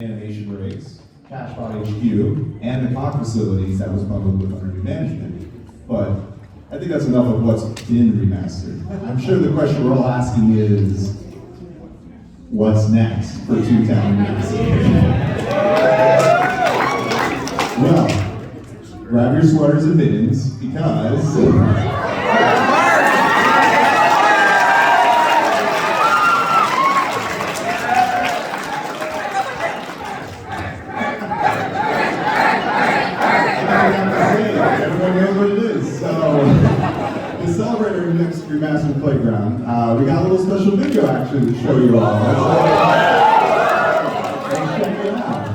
animation rigs, CashBot HQ, and the Cock facilities that was bundled with under new management. But I think that's enough of what's been remastered. I'm sure the question we're all asking is, what's next for Toontown Rewritten? Well, grab your sweaters and mittens, because everyone knows what it is. So, to celebrate our next remastered playground, we got a little special video actually to show you all. Let's check it out.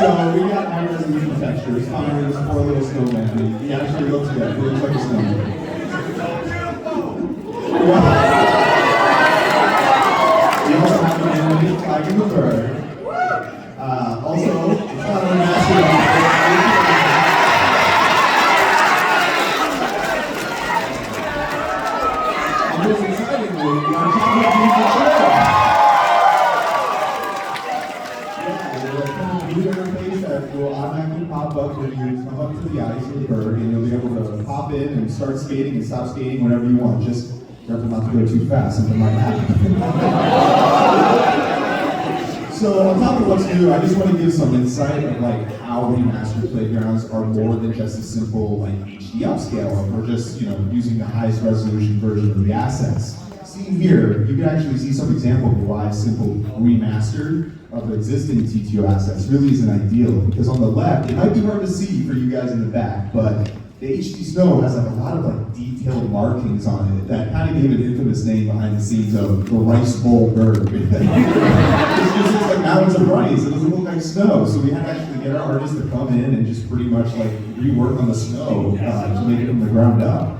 So we got high resolution textures, fires, or a little snowman. He actually looks good. He looks like a snowman. We also have an animated flag in the bird. Also, it's not a massive. And most excitingly, we are talking about new interface that will automatically pop up when you come up to the ice with the bird, and you'll be able to pop in and start skating and stop skating whenever you want. Just careful not to go too fast, something might happen. So on top of what's new, I just want to give some insight of like how remastered playgrounds are more than just a simple like HD upscale or just using the highest resolution version of the assets. Seen here, you can actually see some example of why a simple remaster of existing TTO assets really isn't ideal, because on the left, it might be hard to see for you guys in the back, but the HD snow has like a lot of like detailed markings on it that kind of gave it infamous name behind the scenes of the rice bowl bird. It just looks like mountains of rice, it doesn't look like snow, so we had to actually get our artists to come in and just pretty much like rework on the snow to make it from the ground up.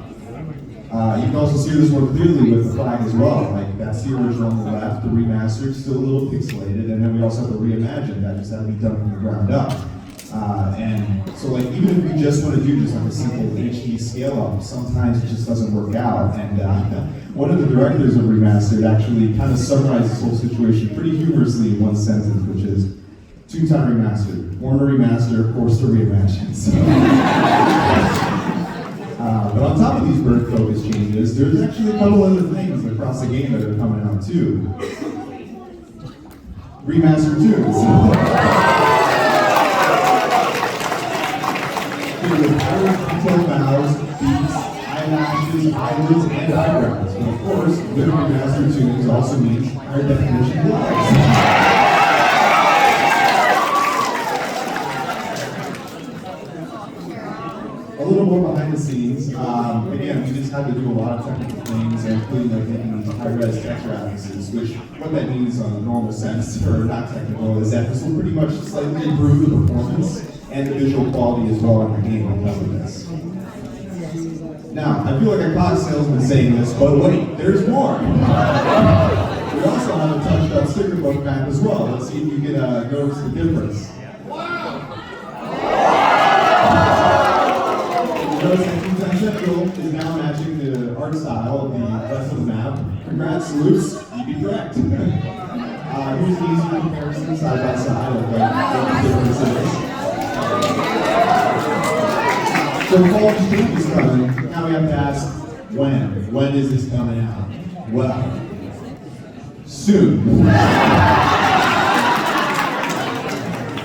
You can also see this more clearly with the flag as well. Like that's the original on the left, the remastered, still a little pixelated, and then we also have the reimagined that just had to be done from the ground up. And so like even if we just want to do just like a simple HD scale up, sometimes it just doesn't work out. And one of the directors of Remastered actually kind of summarized this whole situation pretty humorously in one sentence, which is Toontown Remastered, born to remaster, forced to reimagine. So. But on top of these bird focus changes, there's actually a couple other things across the game that are coming out too. Remastered tunes. With higher detailed mouths, beaks, eyelashes, eyelids, and eyebrows. And of course, good remastered tunes also means higher definition lives. A little more behind the scenes. Again, we just had to do a lot of technical things, including like making these high-res texture atlases, which what that means on a normal sense, or not technical, is that this will pretty much slightly improve the performance and the visual quality as well in the game because of this. Now, I feel like a clock salesman saying this, but wait, there's more. We also have a touched-up sticker book map as well. Let's see if you can notice the difference. Wow! Notice that Central is now matching the art style of the rest of the map. Congrats, salutes, you'd be correct. Here's an easy comparison side by side of the differences. So fall exchange is coming. Now we have to ask, when? When is this coming out? Well, soon.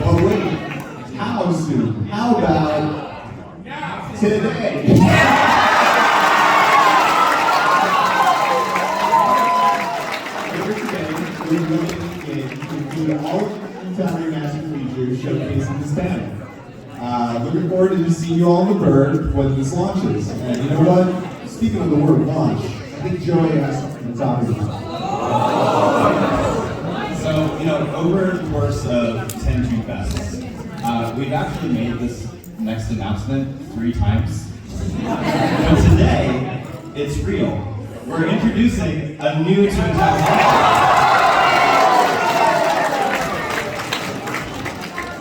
But wait, how soon? How about today? We're releasing the game to include all of the Toontown Rewritten features showcasing this panel. Looking forward to just seeing you all on the bird when this launches. And you know what? Speaking of the word launch, I think Joey has something to talk about. So, over the course of 10 Toonfests, we've actually made this next announcement 3 times. But today, it's real. We're introducing a new Toontown.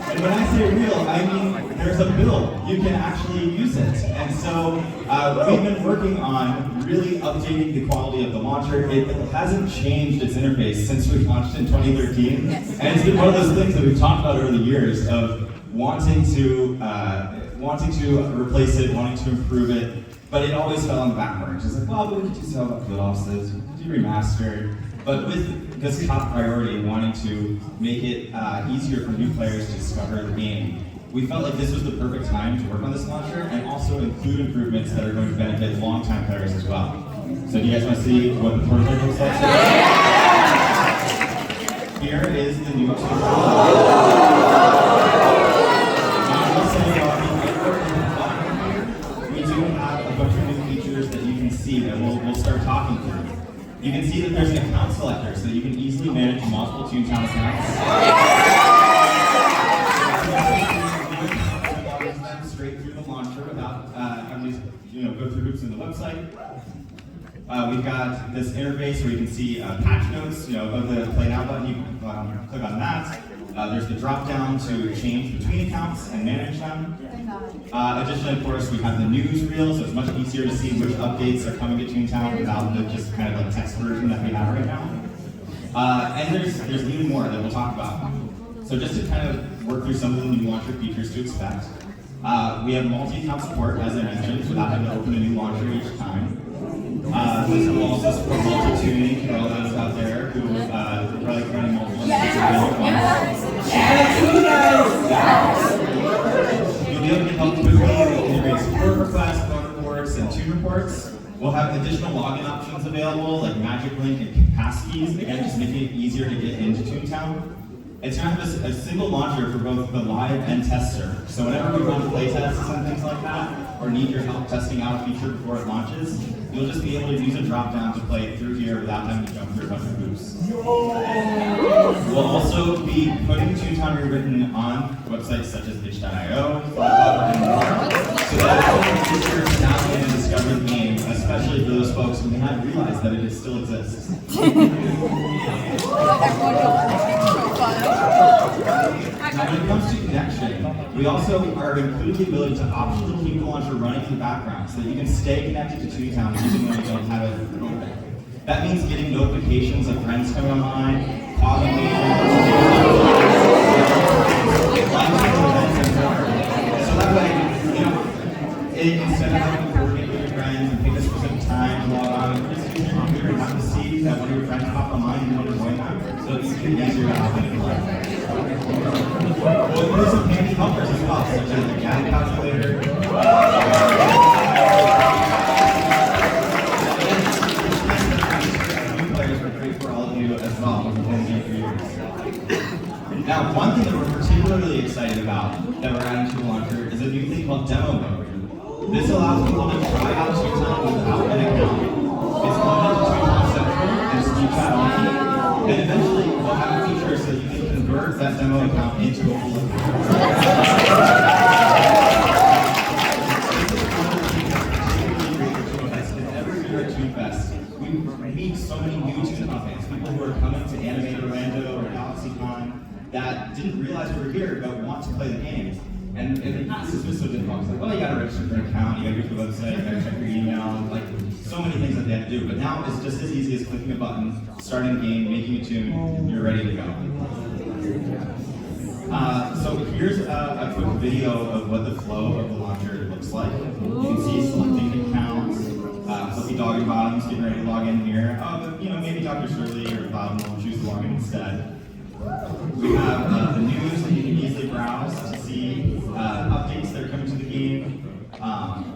And when I say real, I mean there's a build. You can actually use it. And so we've been working on really updating the quality of the launcher. It hasn't changed its interface since we launched in 2013. And it's been one of those things that we've talked about over the years of wanting to replace it, wanting to improve it, but it always fell on the back burner. It's like, well, we could do some uploads, we could do remastered. But with this top priority of wanting to make it easier for new players to discover the game, we felt like this was the perfect time to work on this launcher and also include improvements that are going to benefit long-time players as well. So do you guys want to see what the prototype looks like? Here is the new we do have a bunch of new features that you can see that we'll start talking through. You can see that there's an account selector, so you can easily manage multiple Toontown accounts. Straight through the launcher without having to go through hoops in the website. We've got this interface where you can see patch notes. Above the Play Now button, you can click on that. There's the drop down to change between accounts and manage them. Additionally, of course, we have the news reel, so it's much easier to see which updates are coming to Toontown without the just kind of like text version that we have right now. And there's even more that we'll talk about. So just to kind of work through some of the new launcher features to expect. We have multi-account support, as I mentioned, without having to open a new launcher each time. This will also support multi-tuning for all those out there who are probably running multiple You'll be able to help quickly integrate support requests, phone reports, and tune reports. We'll have additional login options available, like Magic Link and passkeys, again, just making it easier to get into Toontown. It's going to have a single launcher for both the live and test server. So whenever we run play tests and things like that, or need your help testing out a feature before it launches, you'll just be able to use a drop-down to play it through here without having to jump through a bunch of hoops. We'll also be putting Toontown Rewritten on websites such as itch.io, and more, so that users now can discover the game, especially for those folks who may not realize that it still exists. Now, when it comes to connection, we also are including the ability to optionally keep the launcher running in the background so that you can stay connected to Toontown even when you don't have it open. That means getting notifications of friends coming online, logging so that way, instead of having to coordinate with your friends and pick a specific time to log on, you just use your computer and have to see that one of your friends pop online and you want to join them, so it's easier to hop in and play. We'll include some handy helpers as well, such as the cat calculator. New players are great for all of you as well. Now, one thing that we're particularly excited about that we're adding to the launcher is a new thing called demo mode. This allows people to try out Toontown without an account. It's connected to Toontown Central and Steam Chat only, and eventually we'll have a feature so you can convert that demo account into a full account. Every year at Toonfest, we meet so many new Toontown fans, people who are coming to Animate Orlando or GalaxyCon that didn't realize we were here but want to play the game. And in the past, it's been so difficult. It's like, oh, you gotta register for an account, you gotta go to the website, you gotta check your email, like so many things that they have to do. But now it's just as easy as clicking a button, starting a game, making a tune, you're ready to go. So here's a quick video of what the flow of the launcher looks like. You can see selecting accounts, Fluffy Dog and Bottoms getting ready to log in here. But maybe Dr. Shirley or Bottom will choose to log in instead. We have the news that you can easily browse to see updates that are coming to the game,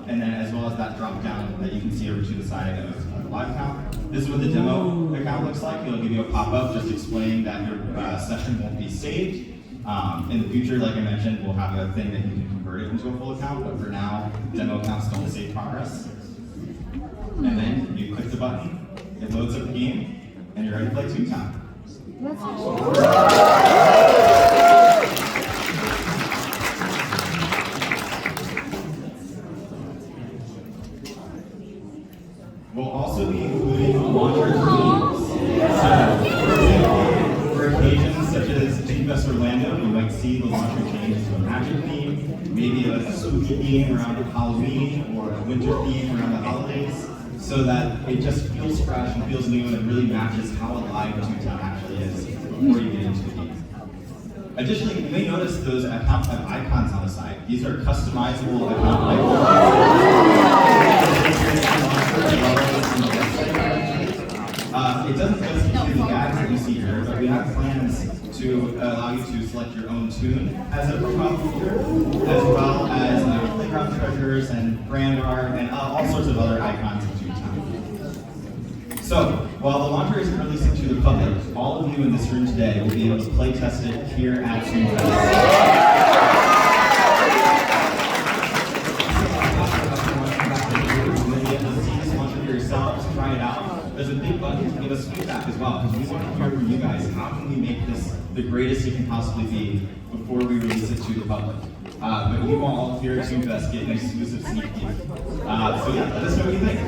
and then as well as that drop down that you can see over to the side of the live account. This is what the demo account looks like. It'll give you a pop-up just explaining that your session won't be saved. In the future, like I mentioned, we'll have a thing that you can convert it into a full account, but for now, demo accounts don't save progress. And then you click the button, it loads up the game, and you're ready to play Toontown. We'll also be including launcher themes. For example, for occasions such as Animate Orlando, you might see the launcher change into a magic theme, maybe a spooky theme around Halloween, or a winter theme around the holidays, so that it just feels fresh and feels new and really matches how alive Toontown actually is before you get into the game. Additionally, you may notice those accounts have icons on the side. These are customizable account icons. It doesn't just include the bags that you see here, but we have plans to allow you to select your own tune as a profile picture, as well as playground treasures and brand art and all sorts of other icons of Toontown. So, while the launcher isn't releasing to the public, all of you in this room today will be able to play test it here at Toontown. Try it out. There's a big button to give us feedback as well, because we want to hear from you guys. How can we make this the greatest it can possibly be before we release it to the public? But you all here at Toonfest get an exclusive sneak peek. So yeah, let us know what you think.